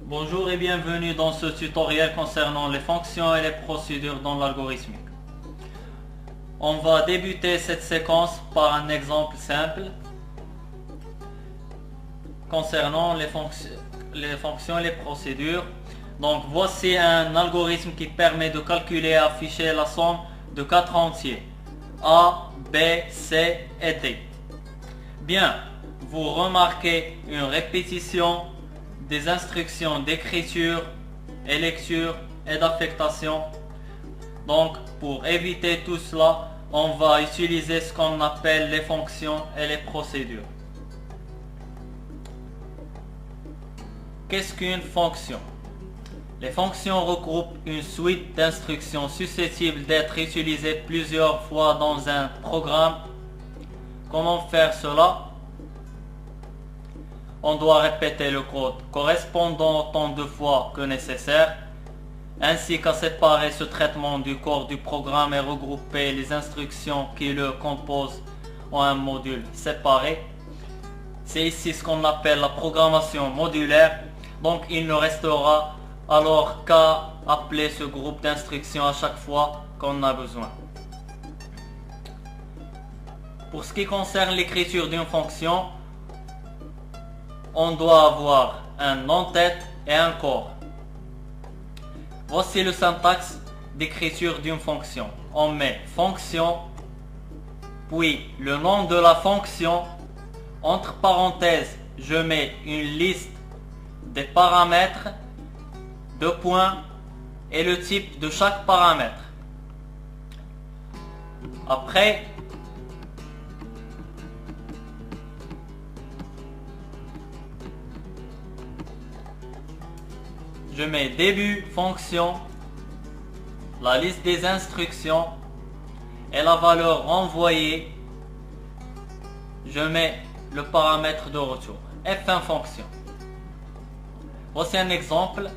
Bonjour et bienvenue dans ce tutoriel concernant les fonctions et les procédures dans l'algorithmique. On va débuter cette séquence par un exemple simple concernant les fonctions et les procédures. Donc voici un algorithme qui permet de calculer et afficher la somme de 4 entiers A, B, C et D. Bien, vous remarquez une répétition des instructions d'écriture et lecture et d'affectation. Donc pour éviter tout cela, on va utiliser ce qu'on appelle les fonctions et les procédures. Qu'est-ce qu'une fonction? Les fonctions regroupent une suite d'instructions susceptibles d'être utilisées plusieurs fois dans un programme. Comment faire cela? On doit répéter le code correspondant autant de fois que nécessaire, ainsi qu'à séparer ce traitement du corps du programme et regrouper les instructions qui le composent en un module séparé. C'est ici ce qu'on appelle la programmation modulaire. Donc il ne restera alors qu'à appeler ce groupe d'instructions à chaque fois qu'on a besoin. Pour ce qui concerne l'écriture d'une fonction, on doit avoir un en-tête et un corps. Voici le syntaxe d'écriture d'une fonction. On met fonction, puis le nom de la fonction. Entre parenthèses, je mets une liste des paramètres, deux points, et le type de chaque paramètre. Après, je mets début fonction, la liste des instructions et la valeur renvoyée. Je mets le paramètre de retour. Fin fonction. Voici un exemple.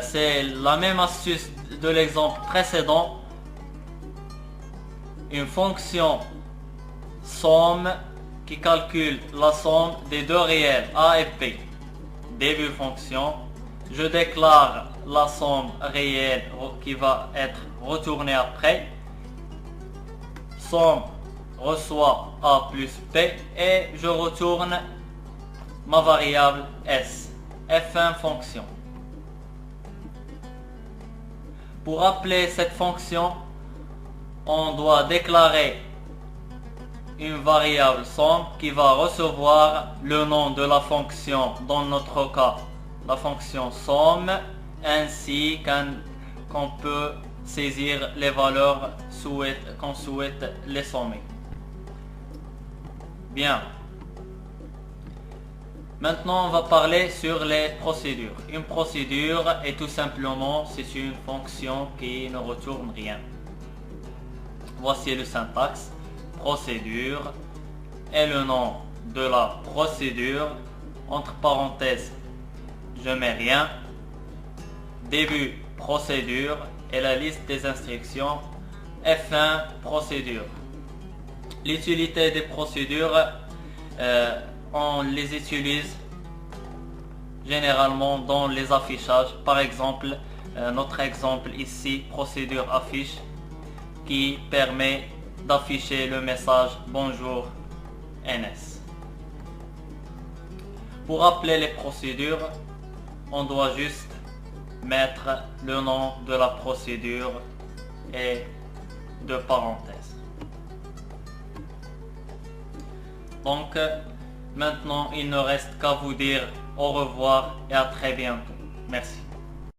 C'est la même astuce de l'exemple précédent. Une fonction somme qui calcule la somme des deux réels A et B. Début fonction. Je déclare la somme réelle qui va être retournée après. Somme reçoit A plus B et je retourne ma variable S. Fin fonction. Pour appeler cette fonction, on doit déclarer une variable somme qui va recevoir le nom de la fonction, dans notre cas la fonction somme, ainsi qu'on peut saisir les valeurs qu'on souhaite les sommer. Bien. Maintenant, on va parler sur les procédures. Une procédure est tout simplement, c'est une fonction qui ne retourne rien. Voici le syntaxe. Procédure et le nom de la procédure. Entre parenthèses, je mets rien. Début procédure et la liste des instructions. Fin procédure. L'utilité des procédures, on les utilise généralement dans les affichages. Par exemple, notre exemple ici, procédure affiche, qui permet d'afficher le message bonjour NS. Pour appeler les procédures, on doit juste mettre le nom de la procédure et deux parenthèses. Donc maintenant il ne reste qu'à vous dire au revoir et à très bientôt. Merci.